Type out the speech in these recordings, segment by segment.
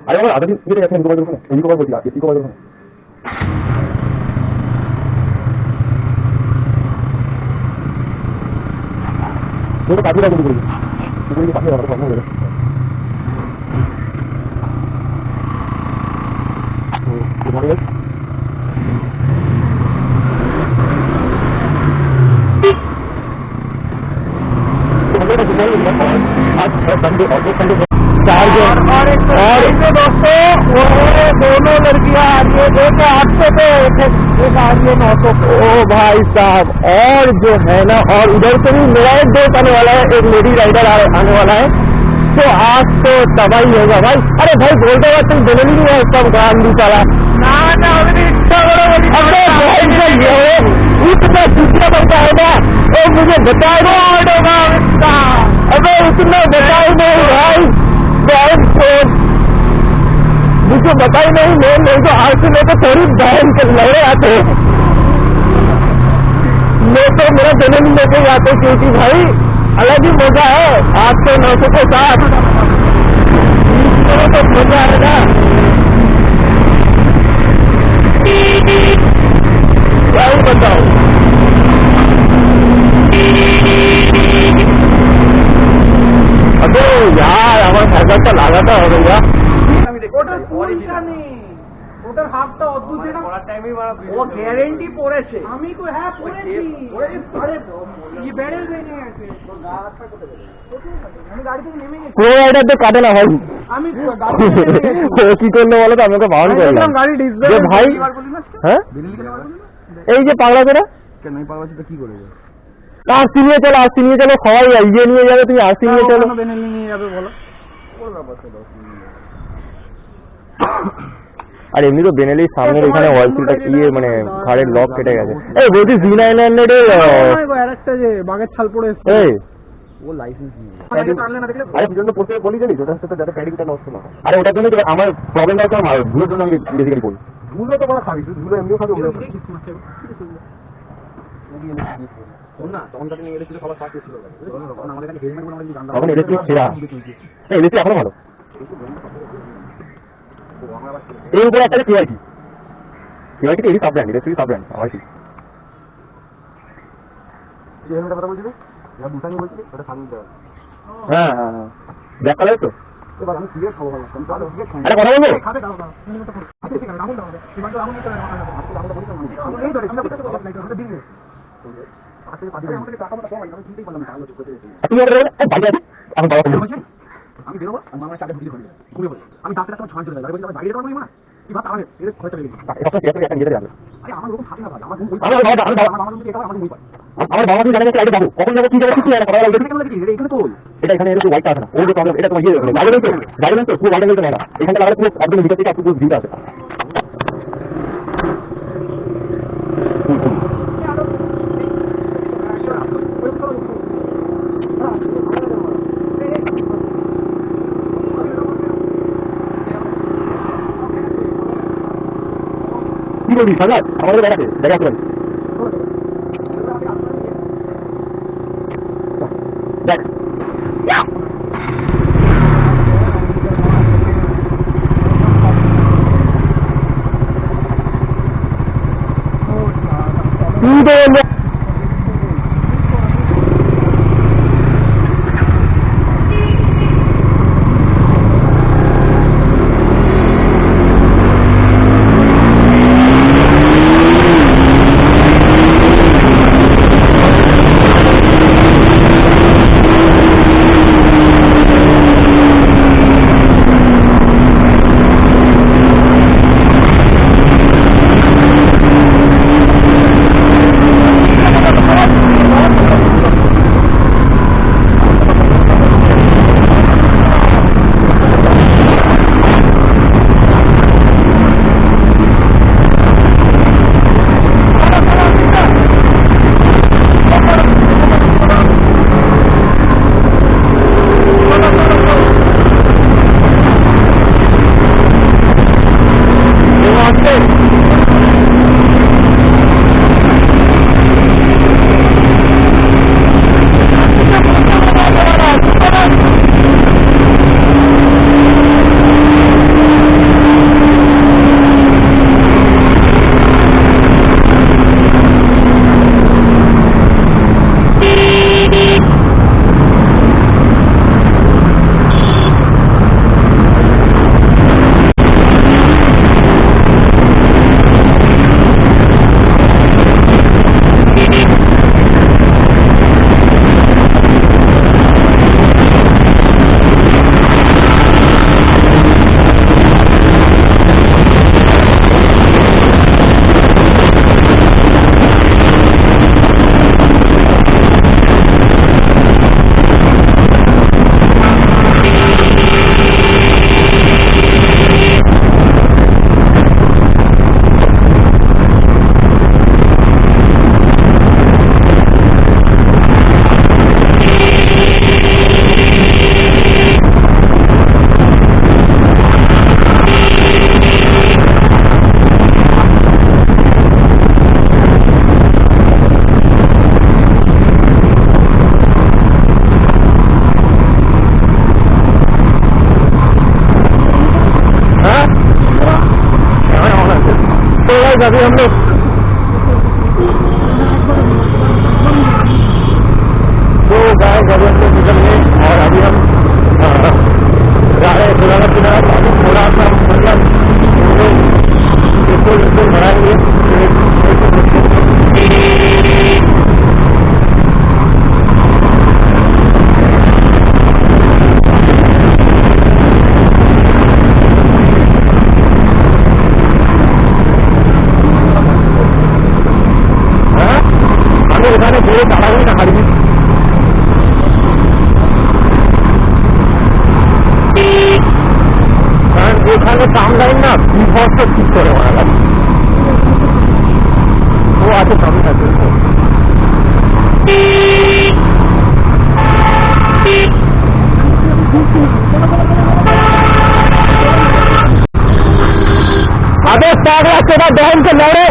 আরে আমার আধা দিন কেটে গেছে ইকো বাজার ওখানে ইকো বাজার বলছি ইকো বাজার ওখানে তোর কাটিয়ে রাখবো বলি তুই পাঠিয়ে রাখো কথা বলে তোমার और दोस्तों वो दोनों लड़कियां आ रही है देखो 800 पे एक आ रही है 900 पे। ओ भाई साहब और जो है ना और उधर से भी मेरा एक दोस्त आने वाला है एक लेडी राइडर आने वाला है तो आज तो तबाही होगा भाई। अरे भाई बोलते हुआ तुम दोनों नहीं है सब ग्राम भी चला ना इच्छा इतना दूसरा बनता है ना तो मुझे बता दो अबे उतना बताओ नहीं भाई मुझे बताई नहीं मैं तो आज से मैं तो थोड़ी बहन के लड़े आते मैं तो मेरा जन्म लेके जाते क्योंकि भाई अलग ही मजा है 800 900 के साथ तो मजा है ना क्या ही बताओ। अबे यार हमारा साइकिल तो लागा था हो गया ওটার ফুলটা নেই ওটার হাফটা অদ্ভুত যেটা পড়ার টাইমেই ও গ্যারান্টি পড়েছে আমি কই হ্যাঁ পড়েছি আরে এই ব্যারেল ভেঙে গেছে তোর গা হাতটা কোথায় গেল আমি গাড়ি থেকে নেমে গেছি কোন রাইডার তো কাটে না ভাই আমি গাড়ি থেকে কি করলো বলো তো আমাকে বাউন্ড করলাম গাড়ি ডিসপ্লে ভাই হ্যাঁ এই যে পাগলা করে কেন এই পাগলা তো কি করে আরসি নিয়ে চলো সবাই ইয়ে নিয়ে যাবে তুমি আরসি নিয়ে চলো বেনেলি নিয়ে যাবে বলো আর এমনি তো বেনেলির সামনের এখানে ওয়ালসিলটা ইয়ে মানে ঘাড়ের লক কেটে গেছে এই বলছি Z900 এর আরেকটা যে বাগের ছাল পড়ে এই ও লাইসেন্স নিয়ে আরে পিছনে পোস্টে বলি জানিস ওটার সাথে যাতে প্যাডিংটা নষ্ট না আরে ওটার জন্য আমার প্রবলেমটা হচ্ছে আমার ধুলোর জন্য আমি বেসিক্যালি বলি ধুলো তো বড় খাবি ধুলো এমনিও খাবি ওগুলো না তখন তাকে নিয়ে এসেছিল সবার সাথে ছিল তখন আমাদের এখানে হেলমেট বলে আমাদের জানতাম তখন ইলেকট্রিক ছেড়া এই ইলেকট্রিক এখনো ভালো এই উপরে একটা টিআইটি এই sub brand electric sub brand আমার কি যে হেলমেটটা কথা বলছিস যা বুটানি বলছিস ওটা সামনে দাও হ্যাঁ হ্যাঁ ব্ল্যাক কালার তো এবার আমি সিগারেট খাবো বললাম আরে কথা বলবো খাবে দাও দাও আচ্ছা ঠিক আছে রাহুল দাও এবার তো রাহুল নিতে হবে আমরা বলি তো এই ধরে আমরা কথা বলতে আমরা দিন আজকে পাঠিয়ে আমাদের টাকা মতো কম আমি চিন্তাই করলাম টাকা চুপ করে তুমি ওরে বাইরে আছে আমি বাবা বলছি আমি বেরোবো আর মামার সাথে ভিডিও করে ঘুরে বলি আমি ডাক্তার একটা ছাড় চলে যাবে বলছি আমি বাইরে যাবো না কি ভাত আমাদের এর খরচা লেগে গেছে এটা তো একটা নিয়ে যাবে আরে আমার লোক থাকে না ভাই আমার বই আমার যদি এটা আমার বই পায় আমার বাবা যদি জানে যে আইডি যাবো কখন যাবো কি যাবো কিছু জানে না কথা বলতে কেন লাগে এখানে তো এটা এখানে এর হোয়াইট আছে না ওর যে প্রবলেম এটা তোমার ইয়ে গাইডেন্স তো পুরো গাইডেন্স তো না এখানে লাগালে পুরো একদম ভিতর থেকে পুরো ভিউ আছে কি বলবি সাজাদ আমাদের দেখাতে দেখ अभी हम लोग तो गाय अभी हम लोग निकल गए और अभी हम जा रहे हैं पुराना किनारा। थोड़ा सा मतलब पेट्रोल भराएंगे। এখানে ঘুরে তাড়াহুড়ি না হারবি। কারণ এখানে টাউনলাইন না বিভৎস ঠিক করে মারা ও আছে সামনে আছে। আবে স্টার্ট আছে না বহন কে লড়ে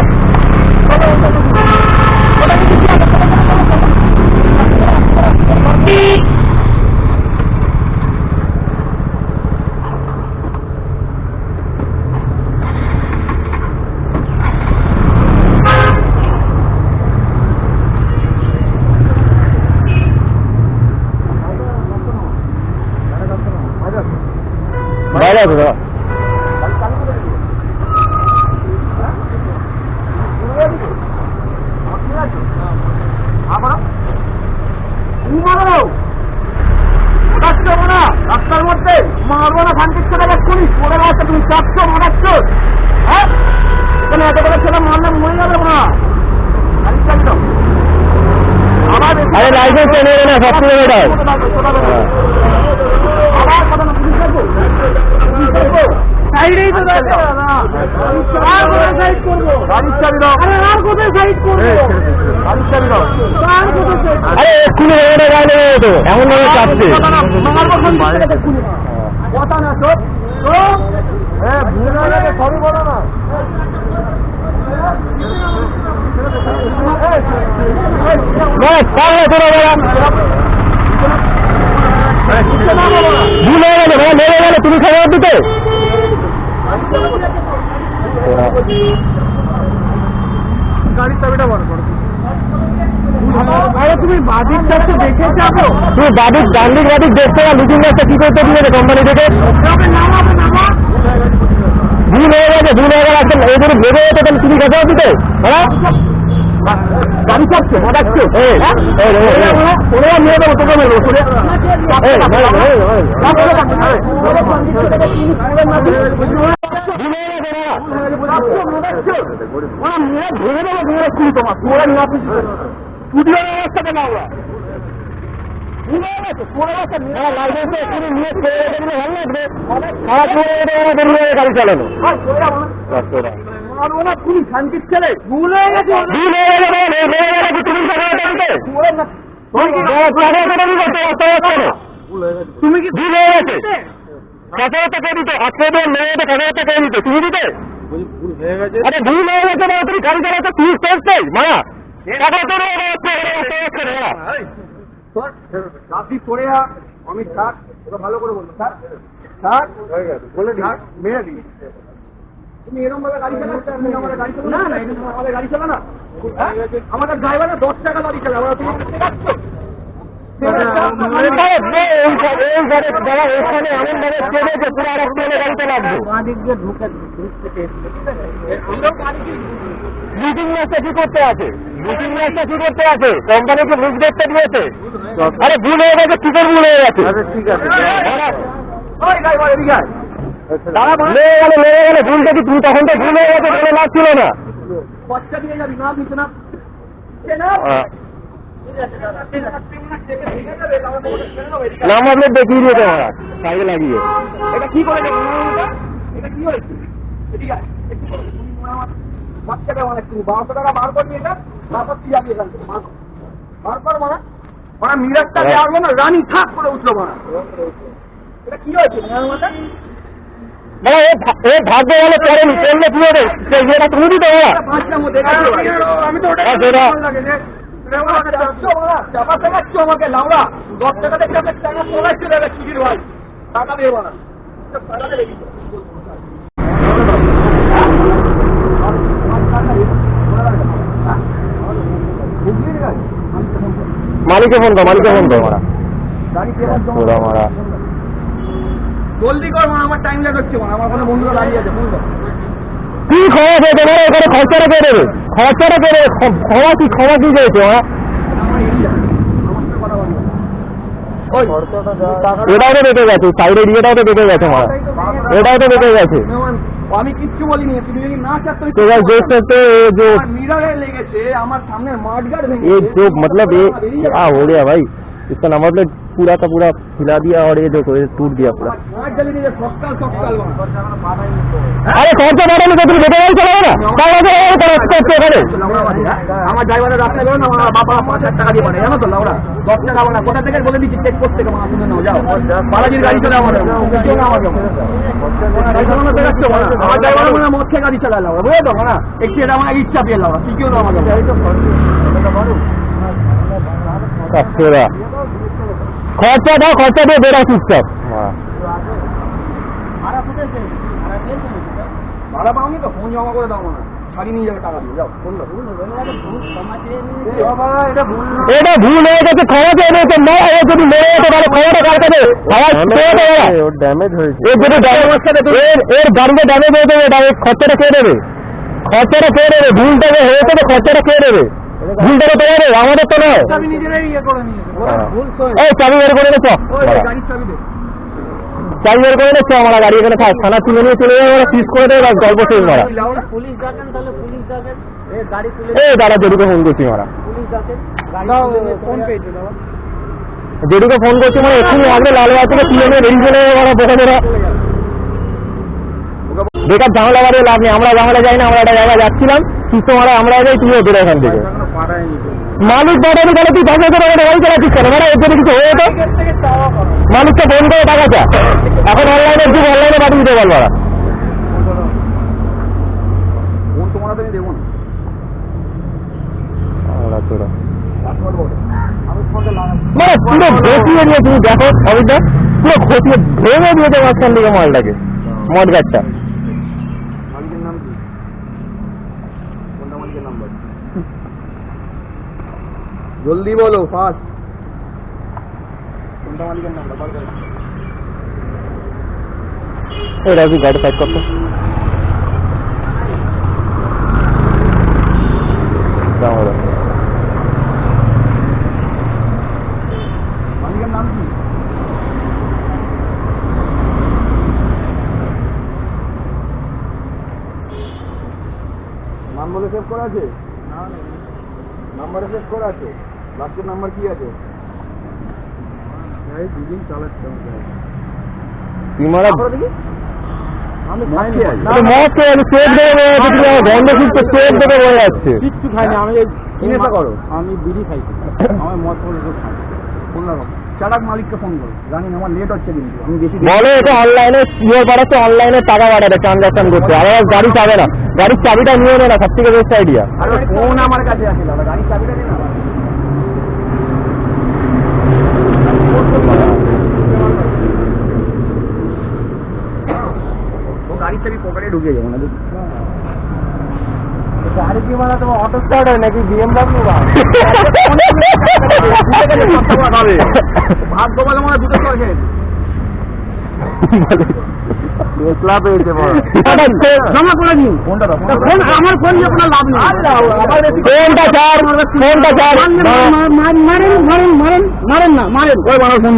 বাইরে আছে দাদা। রাস্তার মধ্যে মারবো না ভান্তির ছেলে এক্ষুনি পড়ে গেছে। তুমি চাচ্ছ মারাচ্ছ, হ্যাঁ? এখানে এত বড় ছেলে মারলে মরে যাবে না। আরে লাইসেন্স নেবে না সব থেকে বেটার। আবার কথা না পুলিশ যাবো সাইডেই তো যাবে না। আর কোথায় সাইড করবো? গাড়ির চাবি দাও। আরে আর কোথায় সাইড করবো? গাড়ির চাবি দাও। আর কোথায় সাইড? আরে এক্ষুনি রোডে গাড়ি নেবে তো এমন ভাবে চাপছে। কথা না তো হ্যাঁ ভুল হয়ে গেছে সবই বলো না। ভুল হয়ে গেলে ভাই লেগে গেলে তুমি খবর দিতে। গাড়ির চাবিটা বড় করো। আরে তুমি বাদিক চাপতে দেখে যাবো। তুমি বাদিক ডান্ডিক বাদিক দেখতে না লুকিং গ্লাসটা কি করতে দিয়েছে কোম্পানি থেকে? ভুল হয়ে গেছে ভুল হয়ে গেলে একদম এই ধরে ভেবে যেতে তাহলে তুমি কথা দিতে। হ্যাঁ গাড়ি চাপছে মজাচ্ছে নিয়ে দেবো তোকে মেরবো শুনে গাড়ি চালানো তুমি শান্তির ছেলে ভুল হয়ে গেছে। তুমি কি ভুল হয়ে গেছে? কথাবার্তা কে দিতে আজকে মেয়েদের কথাবার্তা কে দিতে তুমি দিতে? আরে ভুল হয়ে গেছে না তুমি গাড়ি চালাতে পুলিশ করছে মারা রাত্রি পড়ে অমিত থাক ওটা ভালো করে বলবো থাক থাক বলে থাক মেরে দিই। তুমি এরকম ভাবে গাড়ি চালাচ্ছ আমাদের গাড়ি চালানো না আমাদের গাড়ি চালা না আমাদের ড্রাইভারের 10 টাকা গাড়ি চালা ওরা তুমি চালাচ্ছ। কোম্পানিকে বুঝ দেখতে দিয়েছে। আরে ভুল হয়ে গেছে কি করে ভুল হয়ে গেছে? ঠিক আছে লেগে গেলে ভুলটা কি তুমি তখন তো ভুল হয়ে গেছে কোনো লাভ ছিল না। বাচ্চা দিয়ে যাবি না দিচ্ছে না নাম আপনি দেখিয়ে দিয়েছে ওরা সাইডে লাগিয়ে। এটা কি করে এটা কি হয়েছে? বাচ্চাটা অনেক তুমি 1200 টাকা বার করে নিয়ে যান তারপর তুই যাবি এখান থেকে বার কর মানা ওরা মিরাজটা আসলো না রানি থাক করে উঠলো মানা। এটা কি হয়েছে ভাগ্য ভালো করেনি করলে কি হবে সেটা তুমি দিতে আমি তো চাপা চাপাচ্ছ আমাকে লাউড়া 10 টাকা দেখে টাকা চলাই চলে যাবে চিঠির ভাই টাকা দিয়ে বানা টাকা দিয়ে মালিককে ফোন কর মারা তোরা মারা জলদি কর মা, আমার টাইম লাগাচ্ছে মা, আমার কোনো বন্ধুরা দাঁড়িয়ে আছে, ফোন কর। কি খবর আছে তোমার এখানে? খরচাটা কে দেবে? ক্ষমা কি চাইছে ওরা? এটাও তো বেঁকে গেছে, সাইডের ইয়েটাও তো বেঁকে গেছে মারা, এটাও তো বেঁকে গেছে। আমি কিচ্ছু বলিনি, তুমি যদি না চাচ্ছ মিরারে লেগেছে, আমার সামনের মাঠগার্ড ভেঙে ये जो मतलब ये क्या हो गया भाई, इसका नाम मतलब पूरा का पूरा हिला दिया और ये देखो ये टूट दिया पूरा। अरे कौन सा मॉडल है? तुम बेटे वाली चलाओ ना, আমার ড্রাইভারের রাস্তায় বেরো না, আমার বাবা 5,000 টাকা দিয়ে পাঠায়, জানো তো লাউড়া 10 টাকা না, কোথা থেকে বলে দিচ্ছি চেক করতে, মা শুনে নাও, যাও বালাজির গাড়ি চলে আমাদের কেউ না আমাকে আমার ড্রাইভার মানে মদ খেয়ে গাড়ি চালায় লাউড়া, বুঝলো তো না, একটু এটা আমার ইচ্ছা পেয়ে লাউড়া, কি কেউ না আমাকে খরচা দিয়ে বেরো চুপচাপ। ভাড়া পাওনি তো, ফোন জমা করে দাও না, ছাড়ি নিয়ে যাবে টাকা দিয়ে, যাও বললো এটা ভুল হয়ে গেছে, ক্ষমা চেয়ে নিয়েছে, না যদি মেরে যেতে পারে ক্ষমাটা কার কাছে? ড্যামেজ হয়েছে, এর গাড়িতে ড্যামেজ হয়েছে, এটা খরচাটা কে দেবে? ভুলটা যে হয়েছে তো খরচাটা কে দেবে? ভুলটা তো তোমার, আমাদের তো নয়। আমি নিজেরাই ইয়ে করে নিয়েছে, এই চাবি বের করে নেছো, গাড়ির চাবি দে, চাবি বের করে নেছো, আমার গাড়ি এখানে থাক, থানা তুলে নিয়ে চলে যাবে, ওরা পিস করে দেবে, গল্প শেষ মারা। পুলিশ ডাকেন, তাহলে পুলিশ ডাকেন, গাড়ি তুলে এই দাদা জেডুকে ফোন করছি মারা, পুলিশ ডাকেন, ফোন পেয়েছে দাদা, জেডুকে ফোন করছি মানে এক্ষুনি আগে লালবাগ থেকে তুলে নিয়ে বেরিয়ে চলে যাবে, ওরা বোকা মেরা বেকার ঝামেলা বাড়িয়ে লাভ নেই, আমরা ঝামেলা যাই না, আমরা একটা জায়গায় যাচ্ছিলাম, সুস্থ মারা আমরা যাই, তুই ওদের এখান থেকে মালিক বাড়ানি, তাহলে তুই 10,000 টাকা গাড়ি চালাচ্ছিস কেন? মানে এর জন্য কিছু হয়ে যেত, মালিককে ফোন করে টাকা চা, এখন অনলাইনের যুগ, অনলাইনে পাঠিয়ে দিতে পারবো ওরা। ফোন তোমরা তুমি দেবো না, মানে পুরো ঘটিয়ে নিয়ে তুমি দেখো অবিদা, পুরো ঘটিয়ে ভেঙে দিয়েছে মাঝখান থেকে মালটাকে, মদ গাছটা। মালিকের নাম কি? কোনটা মালিকের নাম্বার? জলদি বলো, ফাস্ট, কোনটা মালিকের নাম্বার? এই রাজু গাড়ি সাইড করতো, মালিকের নাম কি? নাম বলে সেভ করা আছে? নাম্বারে সেভ করা আছে? লাস্টের নাম্বার কি আছে? দুদিন চালাচ্ছে তুই মারা আমি কিচ্ছু খাইনি, আমি নেশা করো, আমি বিড়ি খাইছি, আমার মদ করে খাই। ফোন লাগাও, চালাক মালিককে ফোন করো, জানি না আমার লেট হচ্ছে কিন্তু আমি বেশি বলো এটা অনলাইনে ইয়ে বাড়াচ্ছে, অনলাইনে টাকা বাড়াবে, ট্রানজাকশন করছে, আর গাড়ি চাবে না, গাড়ির চাবিটা নিয়ে নেয় না, সব থেকে বেস্ট আইডিয়া। আরে ফোন আমার কাছে আছে দাদা, গাড়ির চাবিটা দে না, গাড়ির চাবি পকেটে ঢুকে যাবো না, গাড়ি কি মানে তোমার অটো স্টার্ট হয় নাকি BMW? ভাগ্য বলে মনে দুটো চল খেয়েছে, জমা করে দিন ফোনটা, আমার ফোন দিয়ে কোনো লাভ নেই, ফোনটা চার, ফোনটা চার, মারেন না, মারেন ওই আমার ফোন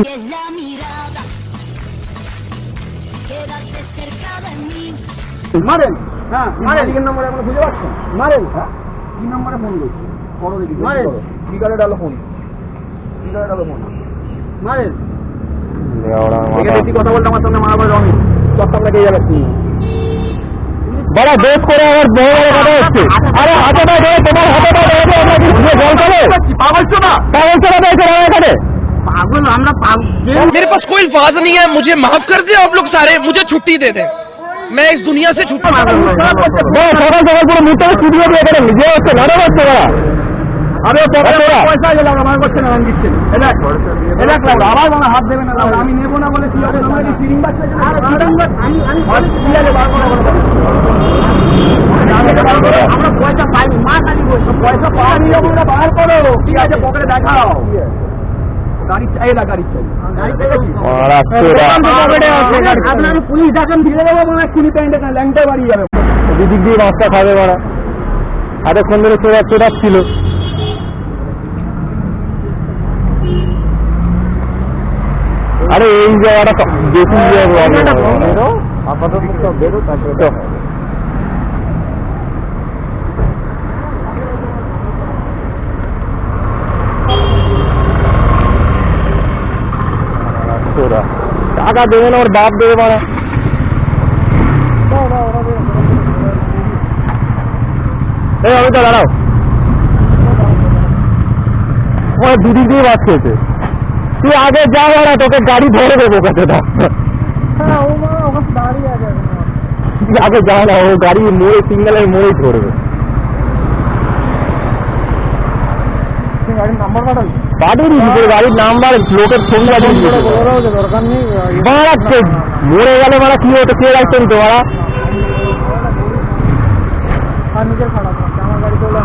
মারেন, হ্যাঁ মারেন, কি নম্বরে আমরা বুঝে পাচ্ছেন, মারেন, হ্যাঁ কি নম্বরে ফোন করছি, করো দেখি, মারেন, কি করে ডালো ফোন, কি করে ডালো ফোন, মারেন, বেশি কথা বলতে আমার সামনে মারা রঙ চপ্পল লাগিয়ে যাবে, বড় বেশ করে আমার বড় বড় কথা হচ্ছে, আরে হাতেটা দেয়, তোমার হাতেটা দেয়, আমরা কি জল খাবে? পাগলছো না, পাগলছো না পেয়েছে এখানে, পাগল আমরা मेरे पास कोई अल्फाज नहीं है, मुझे माफ कर दे आप लोग सारे, मुझे छुट्टी दे दे, मैं इस दुनिया से छुट्टी সকাল সকাল পুরো মুখে স্টুডিও দিয়ে করে নিজে হচ্ছে লড়ে হচ্ছে ওরা, আরে পয়সা গেল আমার করছে না, দিচ্ছে আবার মানে হাত দেবে না, আমি নেবো না বলে আমরা পয়সা পাইনি, মা কালী পয়সা পাওয়া নিয়ে বার করো, ঠিক আছে পকেটে দেখাও। গাড়ি চাই না, গাড়ি চাই। আপনার পুলিশ ডাকান ধীরে দেবো মানে কুড়ি প্যান্টে না ল্যাংটায় বাড়িয়ে যাবে। দিদিক দিয়ে মাছটা খাবে মারা, এতক্ষণ ধরে চোরা ছিল। আরে এই জায়গাটা বেশি আপাতত বেরো, তারপরে টাকা দেবে না, ওর বাপ দেবে মারা। এই অমিতা দাঁড়াও, ওরা দুদিক দিয়ে বাস খেয়েছে। তুই আগে যা মারা, তোকে গাড়ি ধরে দেবো কথাটা। আগে যা না, ও গাড়ি মোড়ে সিগন্যালের মোড়েই ধরবে। গাড়ির নাম্বার পাঠিয়ে গাড়ির নাম্বার লোকের ছবি পাঠিয়ে দরকার নেই। মরে গেলে মারা কি হতো, কে রাখতেন তো মারা। নিজের খারাপ আমার গাড়ি চলে